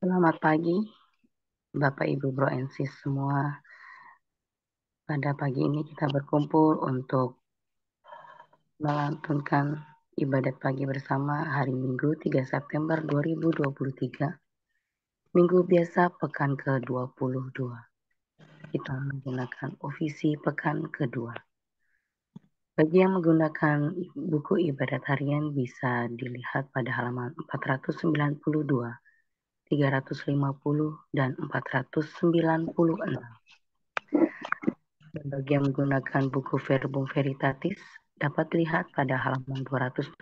Selamat pagi, Bapak, Ibu, Bro, and Sis semua. Pada pagi ini kita berkumpul untuk melantunkan ibadat pagi bersama hari Minggu 3 September 2023. Minggu biasa pekan ke-22. Kita menggunakan ofisi pekan kedua. Bagi yang menggunakan buku ibadat harian bisa dilihat pada halaman 492, 350, dan 496. Dan bagi yang menggunakan buku Verbum Veritatis dapat dilihat pada halaman 220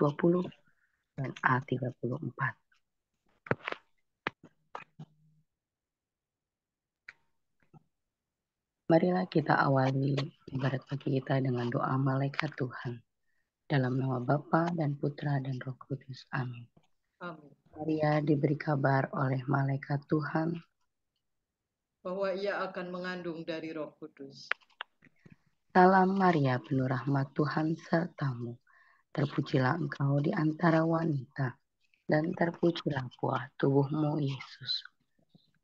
dan A34. Marilah kita awali ibadat pagi kita dengan doa malaikat Tuhan. Dalam nama Bapa dan Putra dan Roh Kudus. Amin. Amin. Maria diberi kabar oleh malaikat Tuhan Bahwa ia akan mengandung dari Roh Kudus. Salam Maria, penuh rahmat Tuhan sertamu. Terpujilah engkau di antara wanita, dan terpujilah buah tubuhmu Yesus.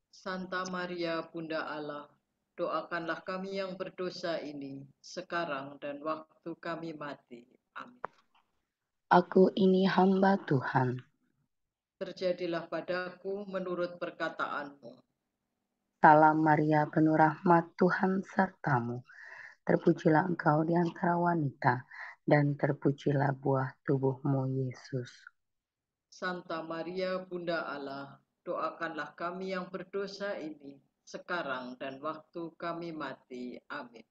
Santa Maria, Bunda Allah, doakanlah kami yang berdosa ini, sekarang dan waktu kami mati. Amin. Aku ini hamba Tuhan. Terjadilah padaku menurut perkataanmu. Salam Maria, penuh rahmat Tuhan sertamu. Terpujilah engkau di antara wanita, dan terpujilah buah tubuhmu Yesus. Santa Maria, Bunda Allah, doakanlah kami yang berdosa ini, sekarang dan waktu kami mati. Amin.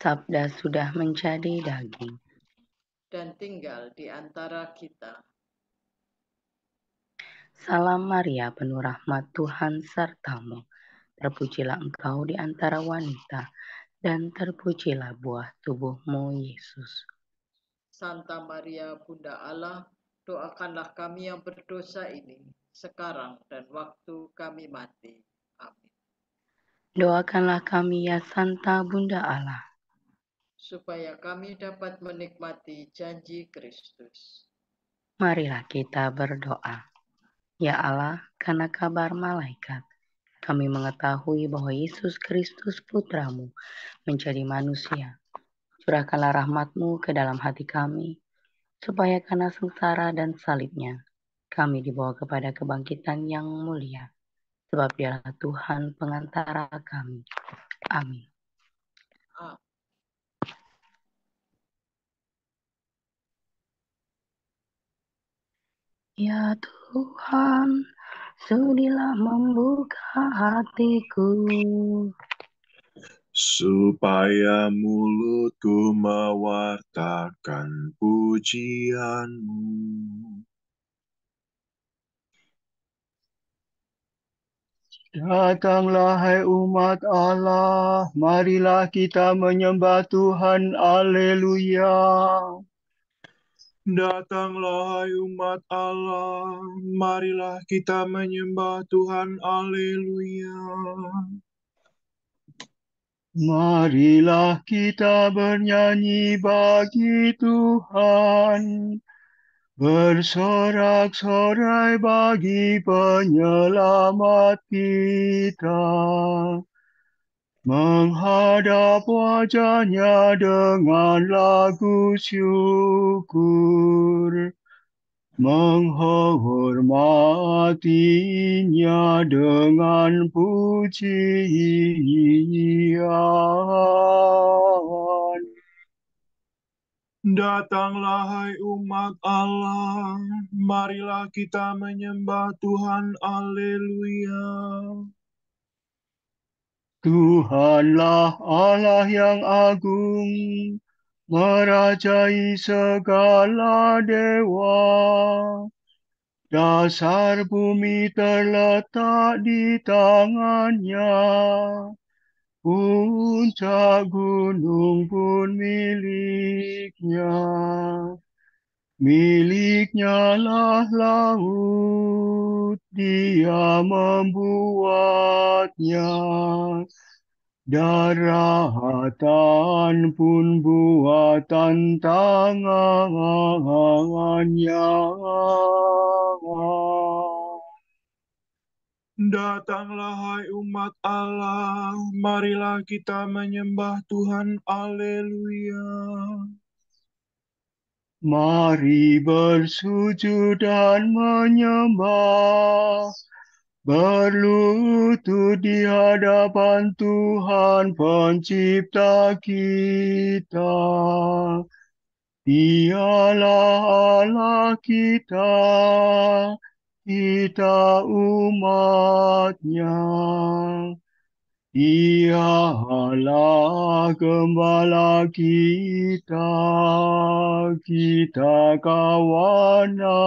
Sabda sudah menjadi daging. Dan tinggal di antara kita. Salam Maria, penuh rahmat Tuhan sertamu. Terpujilah engkau di antara wanita, dan terpujilah buah tubuhmu Yesus. Santa Maria, Bunda Allah, doakanlah kami yang berdosa ini, sekarang dan waktu kami mati. Amin. Doakanlah kami ya Santa Bunda Allah, Supaya kami dapat menikmati janji Kristus. marilah kita berdoa. Ya Allah, karena kabar malaikat, kami mengetahui bahwa Yesus Kristus Putramu menjadi manusia. Curahkanlah rahmat-Mu ke dalam hati kami, supaya karena sengsara dan salibnya, kami dibawa kepada kebangkitan yang mulia. Sebab Dialah Tuhan pengantara kami. Amin. Amin. Ya Tuhan, sudilah membuka hatiku, supaya mulutku mewartakan pujian-Mu. Datanglah hai umat Allah, marilah kita menyembah Tuhan, Haleluya. Datanglah hai umat Allah, marilah kita menyembah Tuhan, Haleluya. Marilah kita bernyanyi bagi Tuhan, bersorak-sorai bagi penyelamat kita. Menghadap wajahnya dengan lagu syukur, menghormatinya dengan pujian. Datanglah hai umat Allah, marilah kita menyembah Tuhan, Haleluya. Tuhanlah Allah yang agung, merajai segala dewa. Dasar bumi terletak di tangannya, puncak gunung pun miliknya. Miliknya lah laut, dia membuatnya. Daratan pun buatan tangannya. Datanglah hai umat Allah, marilah kita menyembah Tuhan. Haleluya. Mari bersujud dan menyembah, berlutut di hadapan Tuhan Pencipta kita. Dialah Allah kita, kita umat-Nya. Dialah gembala kita, kita kawan-Nya.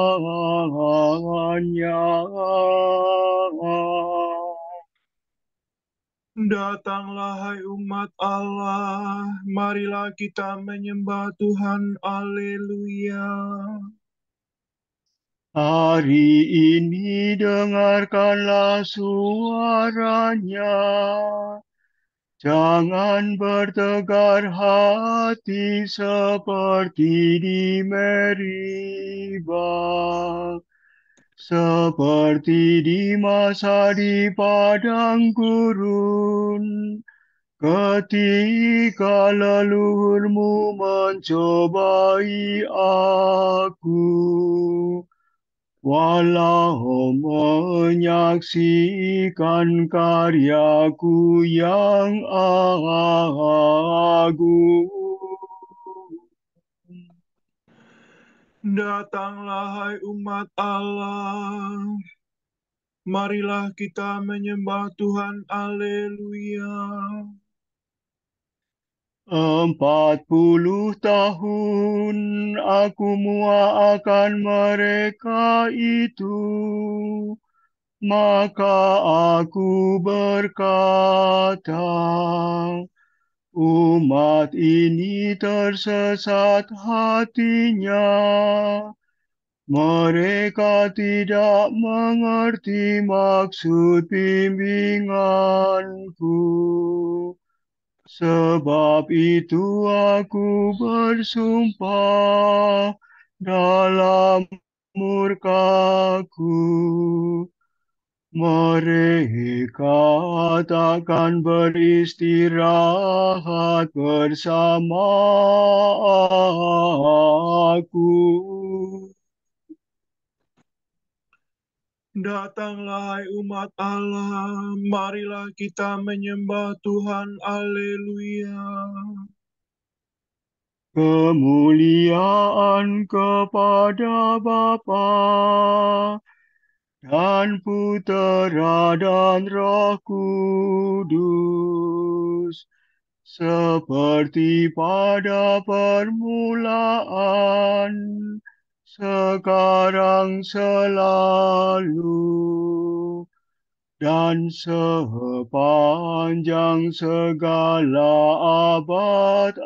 Datanglah hai umat Allah, marilah kita menyembah Tuhan. Haleluya. Hari ini dengarkanlah suaranya. Jangan bertegar hati seperti di Meriba, seperti di masa di padang gurun, ketika leluhurmu mencobai aku. Walau menyaksikan karyaku yang agung. Datanglah hai umat Allah, marilah kita menyembah Tuhan. Haleluya. 40 tahun aku muakan mereka itu, maka aku berkata, umat ini tersesat hatinya. Mereka tidak mengerti maksud bimbinganku. Sebab itu aku bersumpah dalam murkaku, mereka takkan beristirahat bersama aku. Datanglah hai umat Allah, marilah kita menyembah Tuhan. Haleluya. Kemuliaan kepada Bapa dan Putera dan Roh Kudus, seperti pada permulaan, sekarang selalu, dan sepanjang segala abad.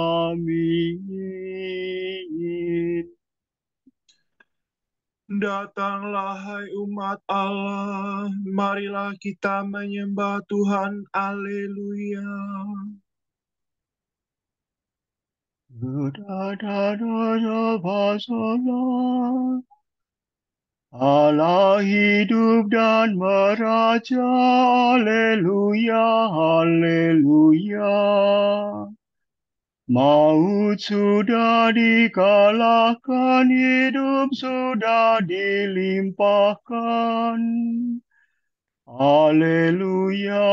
Amin. Datanglah hai umat Allah, marilah kita menyembah Tuhan. Haleluya. Allah hidup dan meraja, haleluya, haleluya. Maut sudah dikalahkan, hidup sudah dilimpahkan. Haleluya,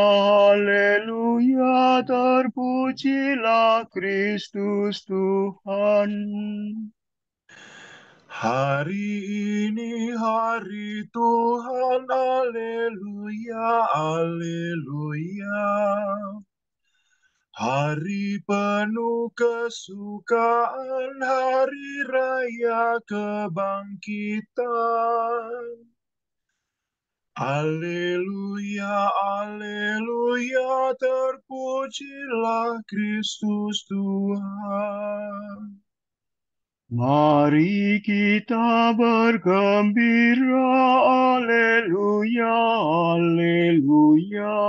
haleluya, terpujilah Kristus Tuhan. Hari ini hari Tuhan. Haleluya, haleluya. Hari penuh kesukaan, hari raya kebangkitan. Haleluya, haleluya, terpujilah Kristus Tuhan. Mari kita bergembira, haleluya, haleluya.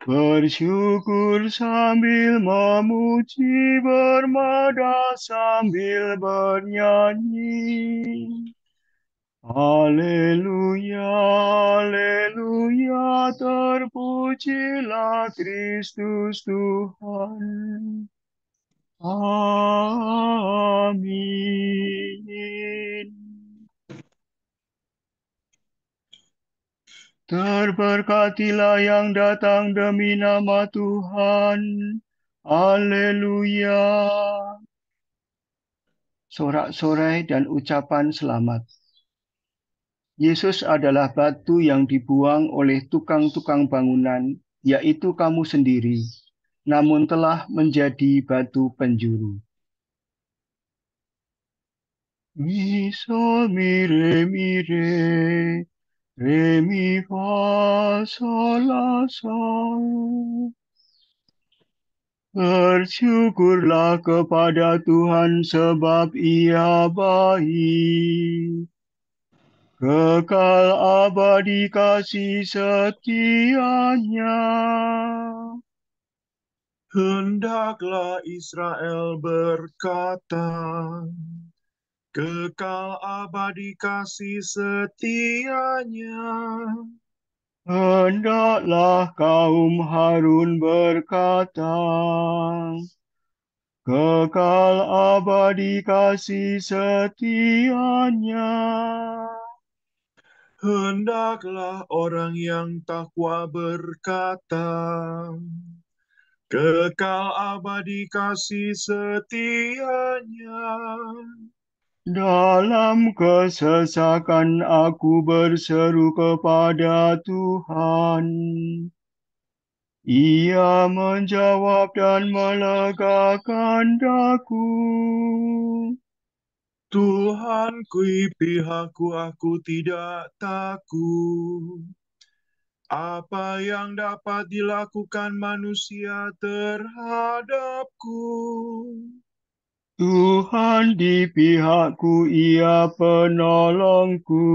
Bersyukur sambil memuji, bermeda sambil bernyanyi. Haleluya, haleluya, terpujilah Kristus Tuhan. Amin. Terberkatilah yang datang demi nama Tuhan. Haleluya. Sorak-sorai dan ucapan selamat. Yesus adalah batu yang dibuang oleh tukang-tukang bangunan, yaitu kamu sendiri, namun telah menjadi batu penjuru. Mi, sol, mi, re, mi, fa, sol, la, sol. Bersyukurlah kepada Tuhan sebab Ia baik. Kekal abadi kasih setianya. Hendaklah Israel berkata, kekal abadi kasih setianya. Hendaklah kaum Harun berkata, kekal abadi kasih setianya. Hendaklah orang yang takwa berkata, kekal abadi kasih setianya. Dalam kesesakan aku berseru kepada Tuhan. Ia menjawab dan melegakan daku. Tuhanku, pihakku, aku tidak takut. Apa yang dapat dilakukan manusia terhadapku? Tuhan di pihakku, Ia penolongku.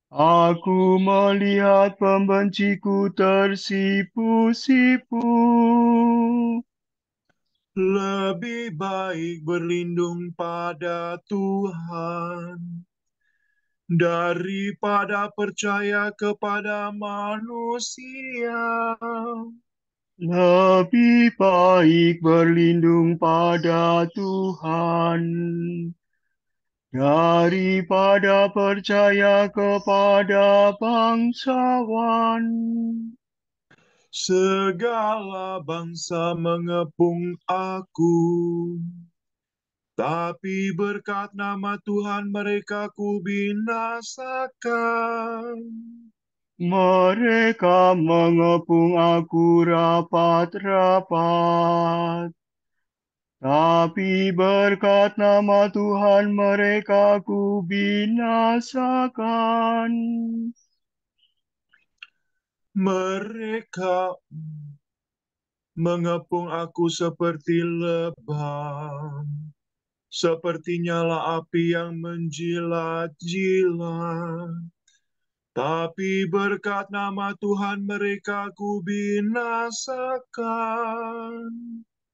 Aku melihat pembenciku tersipu-sipu. Lebih baik berlindung pada Tuhan daripada percaya kepada manusia. Lebih baik berlindung pada Tuhan daripada percaya kepada bangsawan. Segala bangsa mengepung aku, tapi berkat nama Tuhan mereka ku binasakan. Mereka mengepung aku rapat-rapat, tapi berkat nama Tuhan mereka ku binasakan. Mereka mengepung aku seperti lebah, seperti nyala api yang menjilat-jilat. Tapi berkat nama Tuhan mereka ku binasakan.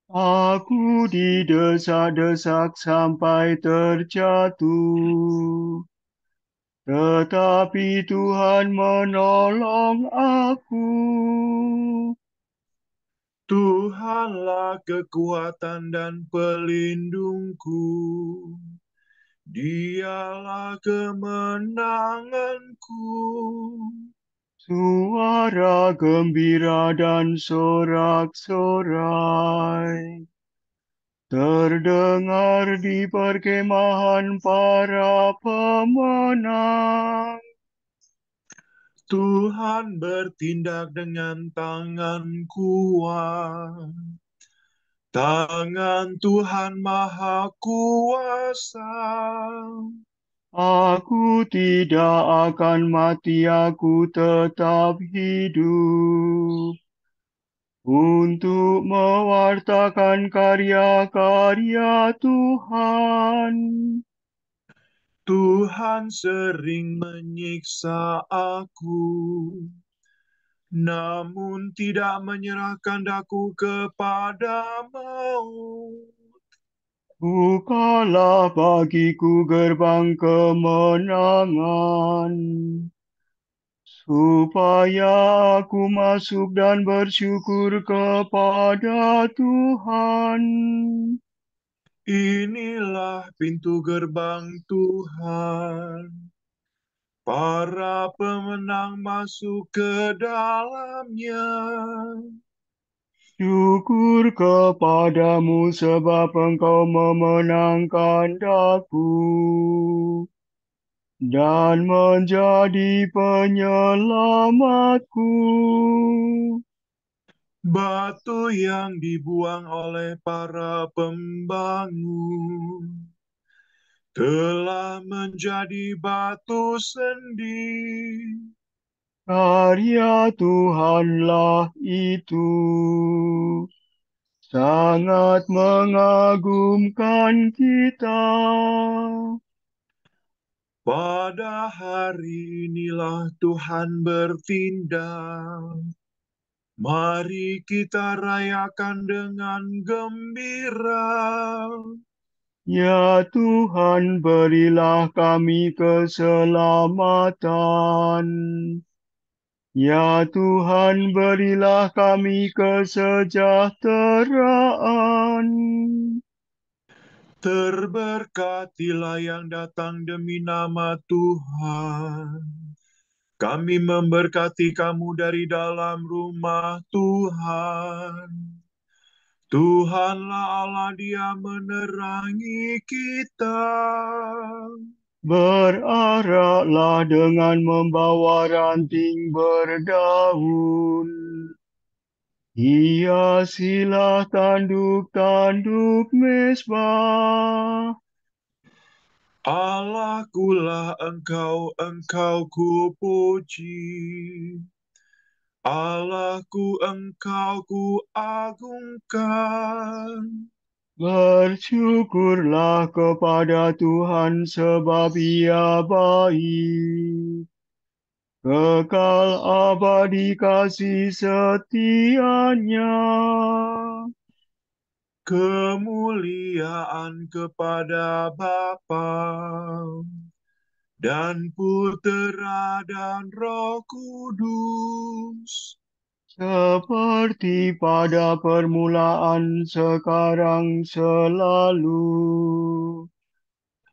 Aku didesak-desak sampai terjatuh, tetapi Tuhan menolong aku. Tuhanlah kekuatan dan pelindungku. Dialah kemenanganku. Suara gembira dan sorak-sorai terdengar di perkemahan para pemenang. Tuhan bertindak dengan tangan kuat. Tangan Tuhan Maha Kuasa. Aku tidak akan mati, aku tetap hidup untuk mewartakan karya-karya Tuhan. Tuhan sering menyiksa aku, namun tidak menyerahkan daku kepada maut. Bukalah bagiku gerbang kemenangan, supaya aku masuk dan bersyukur kepada Tuhan. Inilah pintu gerbang Tuhan. Para pemenang masuk ke dalamnya. Syukur kepadamu sebab engkau memenangkan daku dan menjadi penyelamatku. Batu yang dibuang oleh para pembangun telah menjadi batu sendi. Karya Tuhanlah itu, sangat mengagumkan kita. Pada hari inilah Tuhan bertindak. Mari kita rayakan dengan gembira. Ya Tuhan, berilah kami keselamatan. Ya Tuhan, berilah kami kesejahteraan. Terberkatilah yang datang demi nama Tuhan. Kami memberkati kamu dari dalam rumah Tuhan. Tuhanlah Allah, Dia menerangi kita. Beraraklah dengan membawa ranting berdaun. Hiasilah tanduk-tanduk mezbah. Allahkulah engkau ku puji. Allahku engkau ku agungkan. Bersyukurlah kepada Tuhan sebab Ia baik. Kekal abadi kasih setianya. Kemuliaan kepada Bapa dan Putera dan Roh Kudus, Seperti pada permulaan, sekarang, selalu,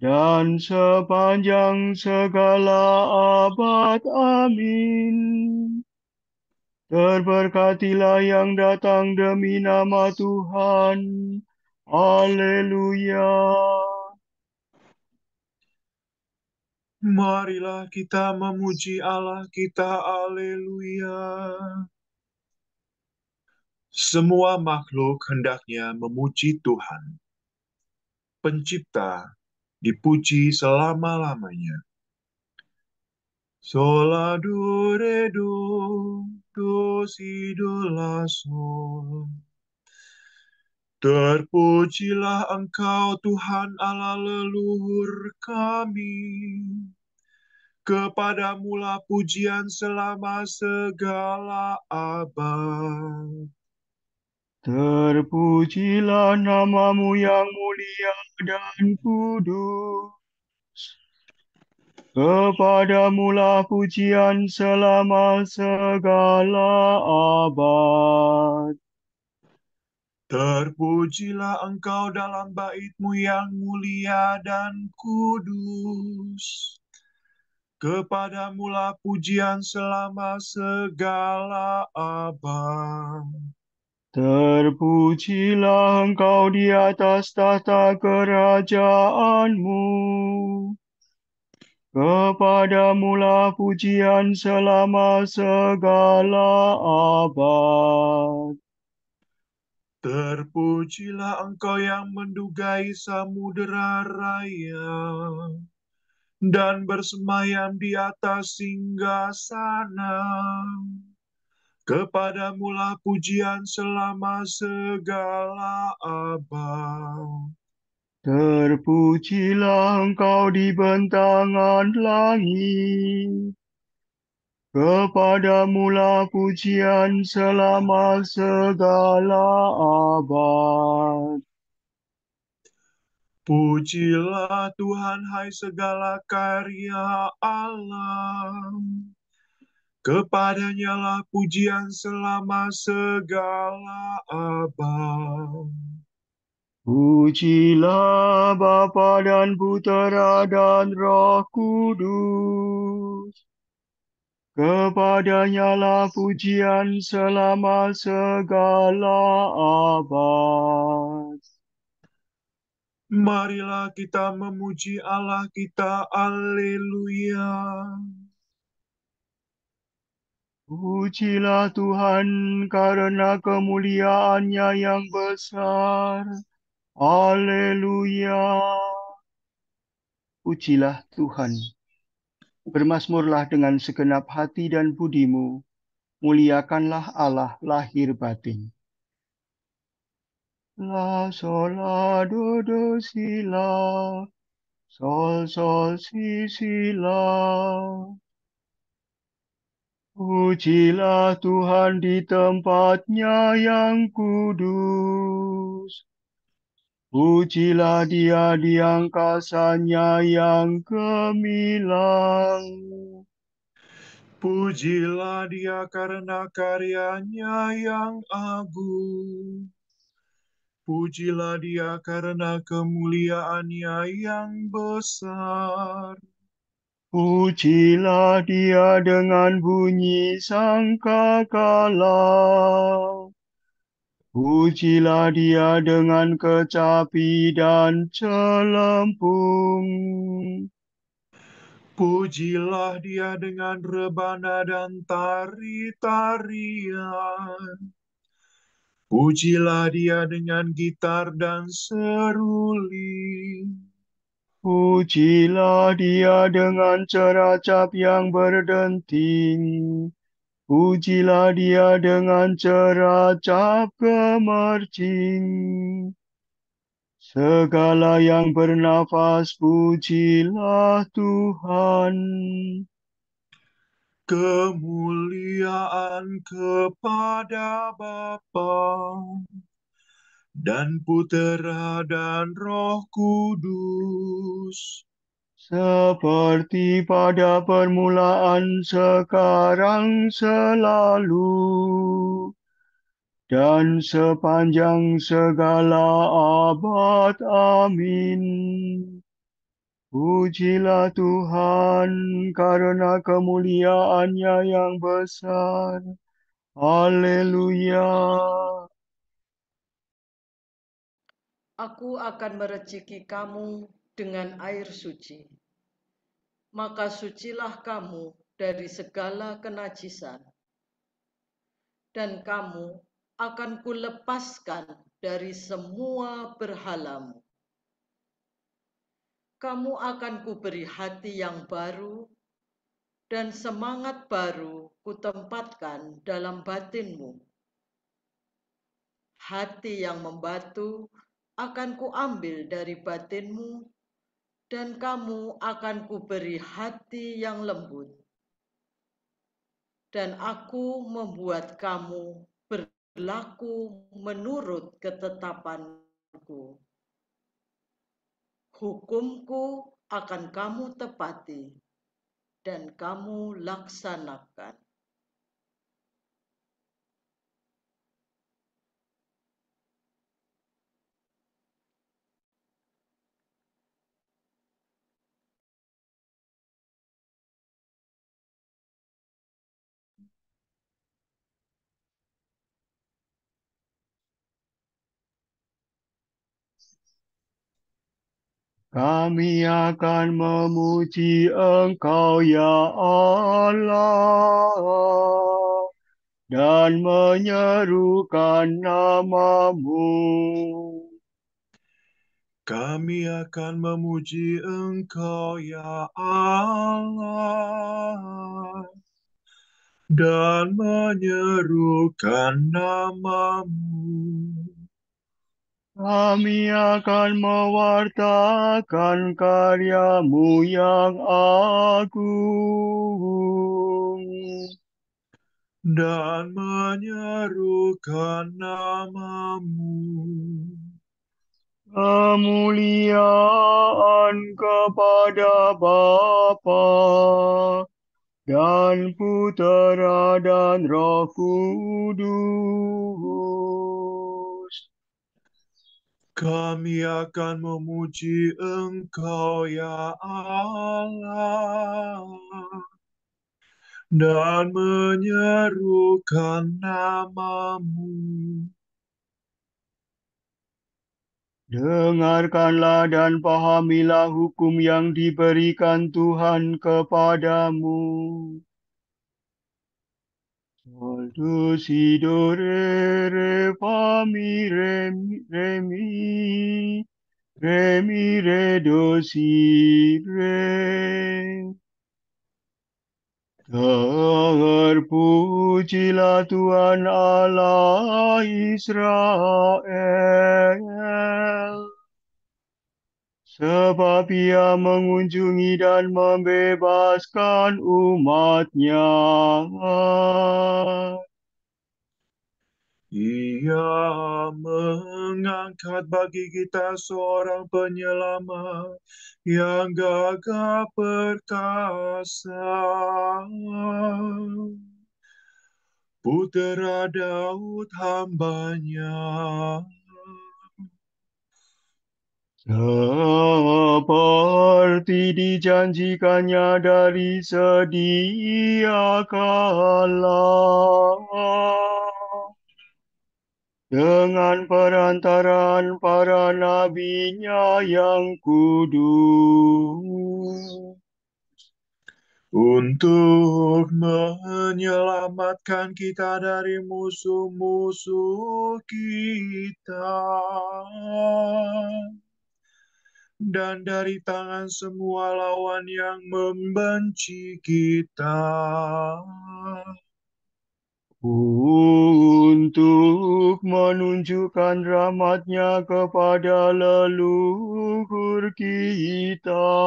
dan sepanjang segala abad. Amin. Terberkatilah yang datang demi nama Tuhan. Haleluya. marilah kita memuji Allah kita. Haleluya. Semua makhluk hendaknya memuji Tuhan, Pencipta, dipuji selama-lamanya. Sola do re do si do la sol. Terpujilah Engkau Tuhan Allah leluhur kami. Kepadamulah pujian selama segala abad. Terpujilah namamu yang mulia dan kudus. Kepadamulah pujian selama segala abad. Terpujilah Engkau dalam bait-Mu yang mulia dan kudus. Kepadamulah pujian selama segala abad. Terpujilah Engkau di atas tahta kerajaanmu. Kepadamulah pujian selama segala abad. Terpujilah Engkau yang mendugai samudera raya dan bersemayam di atas singgasana. Kepadamulah pujian selama segala abad. Terpujilah Engkau di bentangan langit. Kepadamulah pujian selama segala abad. Pujilah Tuhan, hai segala karya Allah. Kepadanya lah pujian selama segala abad. Pujilah Bapa dan Putera dan Roh Kudus. Kepadanya lah pujian selama segala abad. Marilah kita memuji Allah kita, Alleluia. Pujilah Tuhan karena kemuliaan-Nya yang besar. Haleluya. Pujilah Tuhan. Bermazmurlah dengan segenap hati dan budimu. Muliakanlah Allah lahir batin. La sol la do si la. Sol sol si la. Pujilah Tuhan di tempatnya yang kudus. Pujilah Dia di angkasanya yang gemilang. Pujilah Dia karena karyanya yang agung. Pujilah Dia karena kemuliaan-Nya yang besar. Pujilah Dia dengan bunyi sangkakala. Pujilah Dia dengan kecapi dan celempung. Pujilah Dia dengan rebana dan tari-tarian. Pujilah Dia dengan gitar dan seruling. Pujilah Dia dengan ceracap yang berdenting. Pujilah Dia dengan ceracap gemercing. Segala yang bernafas, pujilah Tuhan. Kemuliaan kepada Bapa dan Putera dan Roh Kudus. Seperti pada permulaan, sekarang, selalu, dan sepanjang segala abad. Amin. Pujilah Tuhan karena kemuliaan-Nya yang besar. Haleluya. Aku akan mereciki kamu dengan air suci. Maka sucilah kamu dari segala kenajisan, dan kamu akan kulepaskan dari semua berhalamu. Kamu akan kuberi hati yang baru, dan semangat baru kutempatkan dalam batinmu. Hati yang membatu akan kuambil dari batinmu, dan kamu akan kuberi hati yang lembut. Dan aku membuat kamu berlaku menurut ketetapanku. Hukumku akan kamu tepati, dan kamu laksanakan. Kami akan memuji Engkau, ya Allah, dan menyerukan nama-Mu. Kami akan memuji Engkau, ya Allah, dan menyerukan nama-Mu. Kami akan mewartakan karya-Mu yang agung. Dan menyerukan nama-Mu. Kemuliaan kepada Bapa dan Putera dan Roh Kudus. Kami akan memuji Engkau, ya Allah, dan menyerukan nama-Mu. Dengarkanlah dan pahamilah hukum yang diberikan Tuhan kepadamu. Saldo si do re re fa mi re do si re. Terpujilah Tuhan Allah Israel, sebab Ia mengunjungi dan membebaskan umat-Nya. Ia mengangkat bagi kita seorang penyelamat yang gagah perkasa, Putera Daud hambanya. Seperti dijanjikannya dari sedia kala, dengan perantaraan para nabinya yang kudus, Untuk menyelamatkan kita dari musuh-musuh kita dan dari tangan semua lawan yang membenci kita, untuk menunjukkan rahmat-Nya kepada leluhur kita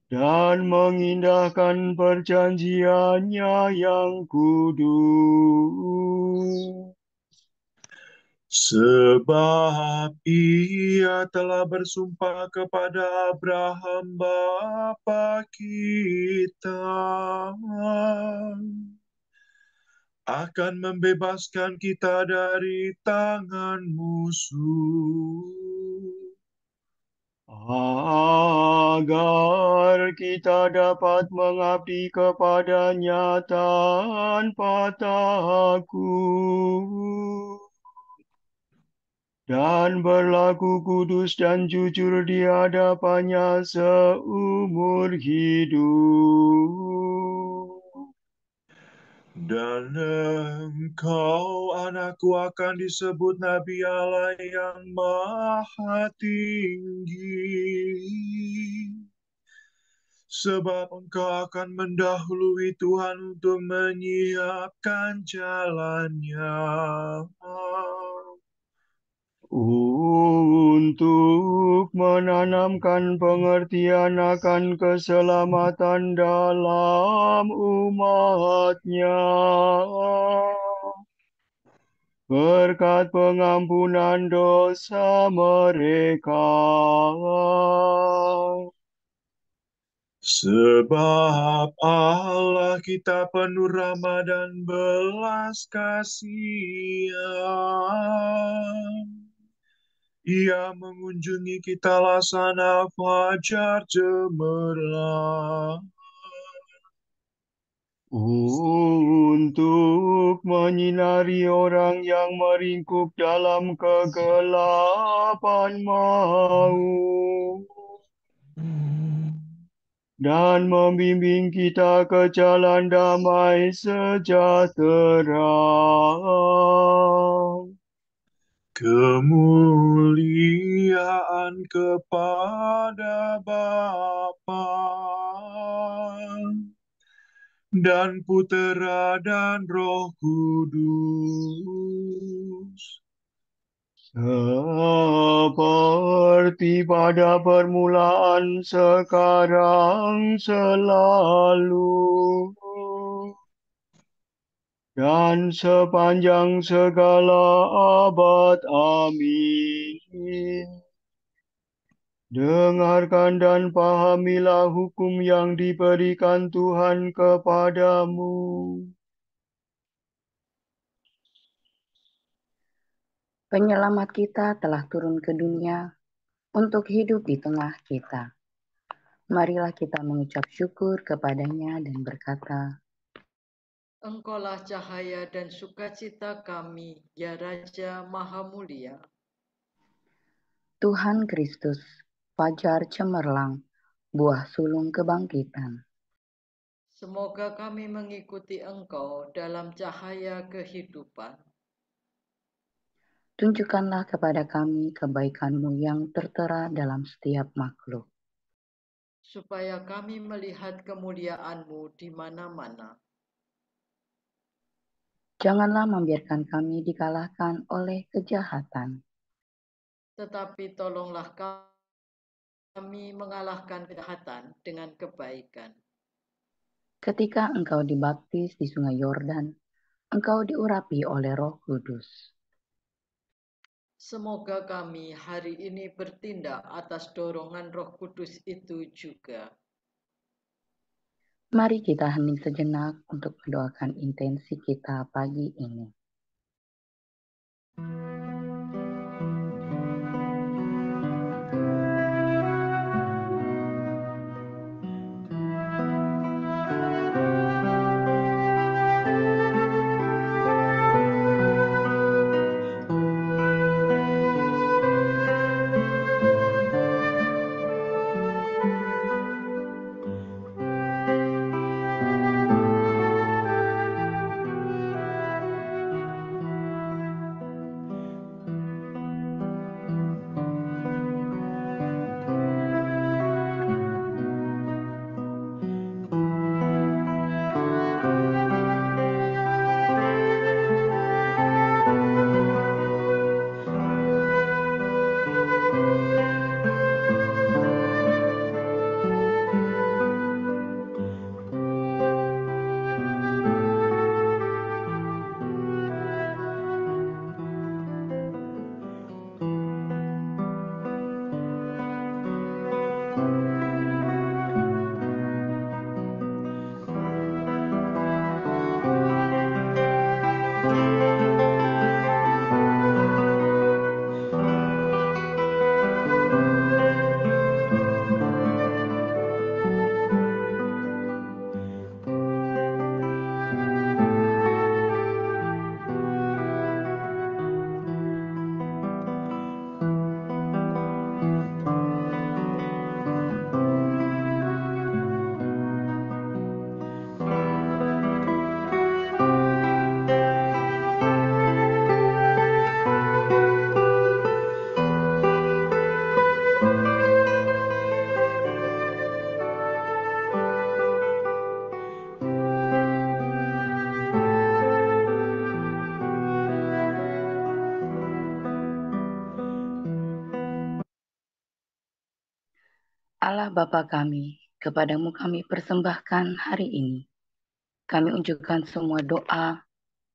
dan mengindahkan perjanjian-Nya yang kudus. sebab Ia telah bersumpah kepada Abraham bapa kita akan membebaskan kita dari tangan musuh, agar kita dapat mengabdi kepada-Nya tanpa takut dan berlaku kudus dan jujur di hadapan-Nya seumur hidup. dan engkau anakku akan disebut Nabi Allah yang Maha Tinggi, sebab engkau akan mendahului Tuhan untuk menyiapkan jalannya, Untuk menanamkan pengertian akan keselamatan dalam umat-Nya, berkat pengampunan dosa mereka. sebab Allah kita penuh rahmat dan belas kasihan. Ia mengunjungi kita laksana fajar cemerlang, Untuk menyinari orang yang meringkuk dalam kegelapan maut dan membimbing kita ke jalan damai sejahtera. kemuliaan kepada Bapa dan Putera dan Roh Kudus, Seperti pada permulaan, sekarang, selalu, dan sepanjang segala abad. Amin. Dengarkan dan pahamilah hukum yang diberikan Tuhan kepadamu. Penyelamat kita telah turun ke dunia untuk hidup di tengah kita. Marilah kita mengucap syukur kepadanya dan berkata, Engkaulah cahaya dan sukacita kami, ya Raja Maha Mulia. Tuhan Kristus, fajar cemerlang, buah sulung kebangkitan. Semoga kami mengikuti Engkau dalam cahaya kehidupan. Tunjukkanlah kepada kami kebaikan-Mu yang tertera dalam setiap makhluk. Supaya kami melihat kemuliaan-Mu di mana-mana. Janganlah membiarkan kami dikalahkan oleh kejahatan, Tetapi tolonglah kami mengalahkan kejahatan dengan kebaikan. ketika Engkau dibaptis di sungai Yordan, Engkau diurapi oleh Roh Kudus. Semoga kami hari ini bertindak atas dorongan Roh Kudus itu juga. Mari kita hening sejenak untuk mendoakan intensi kita pagi ini. Allah Bapa kami, kepadamu kami persembahkan hari ini. Kami unjukkan semua doa,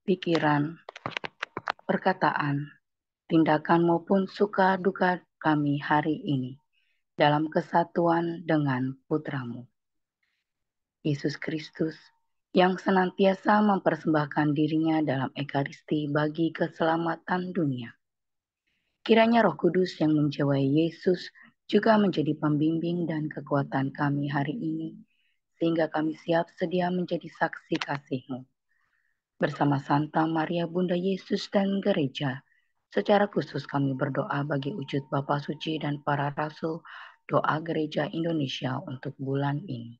pikiran, perkataan, tindakan maupun suka duka kami hari ini dalam kesatuan dengan Putramu, Yesus Kristus, yang senantiasa mempersembahkan dirinya dalam Ekaristi bagi keselamatan dunia. Kiranya Roh Kudus yang menjiwai Yesus juga menjadi pembimbing dan kekuatan kami hari ini, sehingga kami siap sedia menjadi saksi kasih-Mu. Bersama Santa Maria Bunda Yesus dan Gereja, secara khusus kami berdoa bagi wujud Bapa Suci dan para Rasul, doa Gereja Indonesia untuk bulan ini.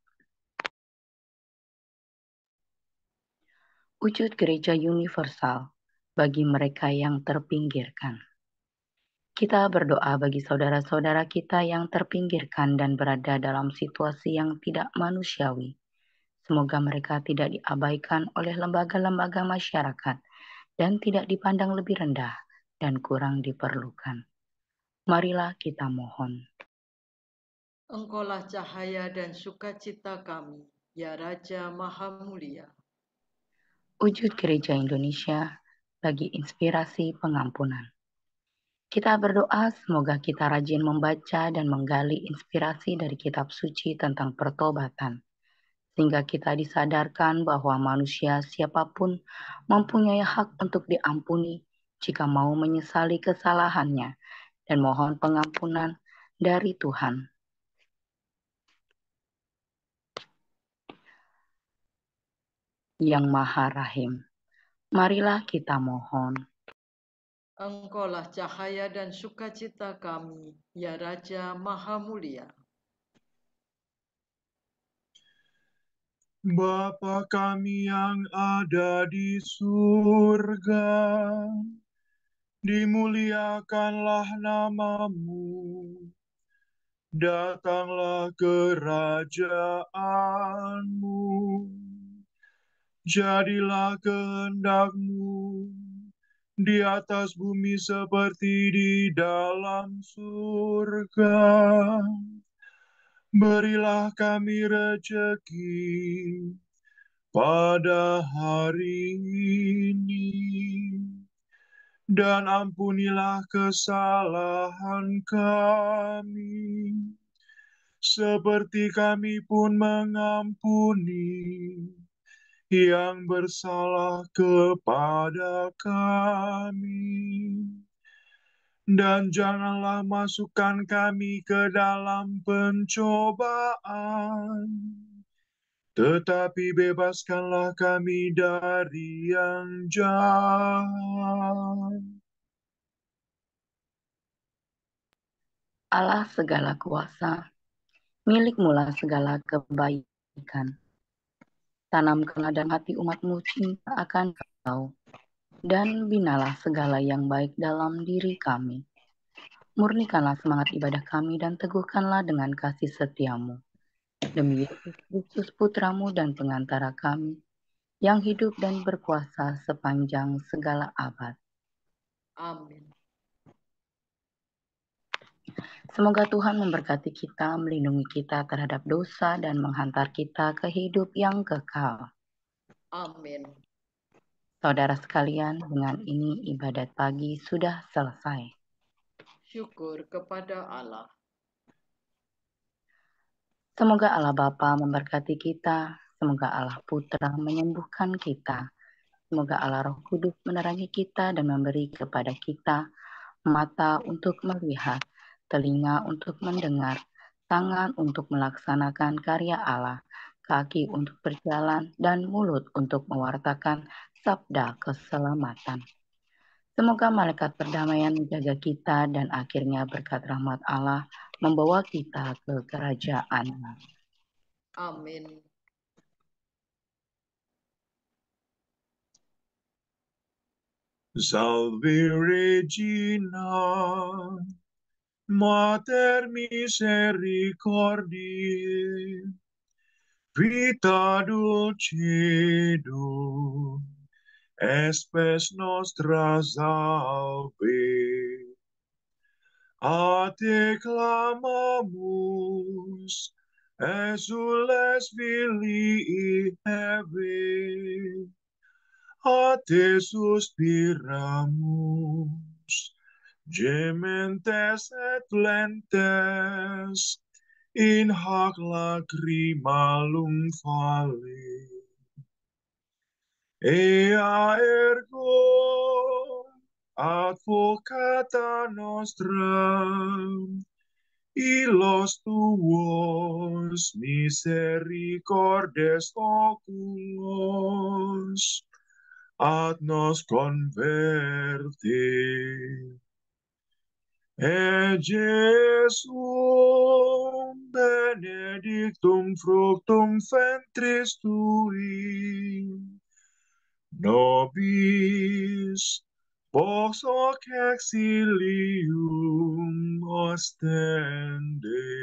Wujud Gereja Universal bagi mereka yang terpinggirkan. Kita berdoa bagi saudara-saudara kita yang terpinggirkan dan berada dalam situasi yang tidak manusiawi. Semoga mereka tidak diabaikan oleh lembaga-lembaga masyarakat dan tidak dipandang lebih rendah dan kurang diperlukan. Marilah kita mohon. Engkaulah cahaya dan sukacita kami, ya Raja Maha Mulia. Wujud Gereja Indonesia bagi inspirasi pengampunan. Kita berdoa semoga kita rajin membaca dan menggali inspirasi dari kitab suci tentang pertobatan, sehingga kita disadarkan bahwa manusia siapapun mempunyai hak untuk diampuni jika mau menyesali kesalahannya dan mohon pengampunan dari Tuhan yang Maha Rahim. Marilah kita mohon. Engkaulah cahaya dan sukacita kami, ya Raja Maha Mulia. Bapa kami yang ada di surga, dimuliakanlah namamu, datanglah kerajaanmu, jadilah kehendakmu di atas bumi seperti di dalam surga. Berilah kami rezeki pada hari ini, dan ampunilah kesalahan kami, seperti kami pun mengampuni yang bersalah kepada kami. Dan janganlah masukkan kami ke dalam pencobaan, tetapi bebaskanlah kami dari yang jahat. Allah segala kuasa, milik-Mulah segala kebaikan. Tanamkanlah dalam hati umat-Mu cinta akan Kau, dan binalah segala yang baik dalam diri kami. Murnikanlah semangat ibadah kami dan teguhkanlah dengan kasih setia-Mu. Demi Yesus Kristus Putra-Mu dan pengantara kami, yang hidup dan berkuasa sepanjang segala abad. Amin. Semoga Tuhan memberkati kita, melindungi kita terhadap dosa, dan menghantar kita ke hidup yang kekal. Amin. Saudara sekalian, dengan ini ibadat pagi sudah selesai. Syukur kepada Allah. Semoga Allah Bapa memberkati kita, semoga Allah Putra menyembuhkan kita, semoga Allah Roh Kudus menerangi kita dan memberi kepada kita mata untuk melihat, telinga untuk mendengar, tangan untuk melaksanakan karya Allah, kaki untuk berjalan, dan mulut untuk mewartakan sabda keselamatan. Semoga malaikat perdamaian menjaga kita dan akhirnya berkat rahmat Allah membawa kita ke kerajaan-Nya. Amin. Salve Regina, Mater misericordiae, vita dulcedo, espes nostra salve. A te clamamus, exules filii Hevae, a te suspiramus, gementes et plentes, in hac lacrimalum vale. Ea ergo advocata nostra, illos tuos misericordes oculos, ad nos converte. Et Jesum benedictum fructum ventris tui, nobis post hoc exilium ostende.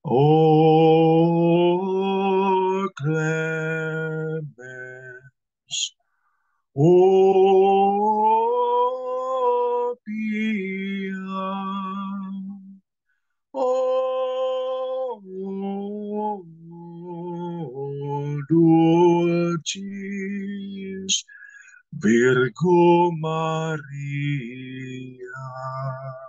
O clemens, O pia, O dulcis Virgo Maria. Tuhan.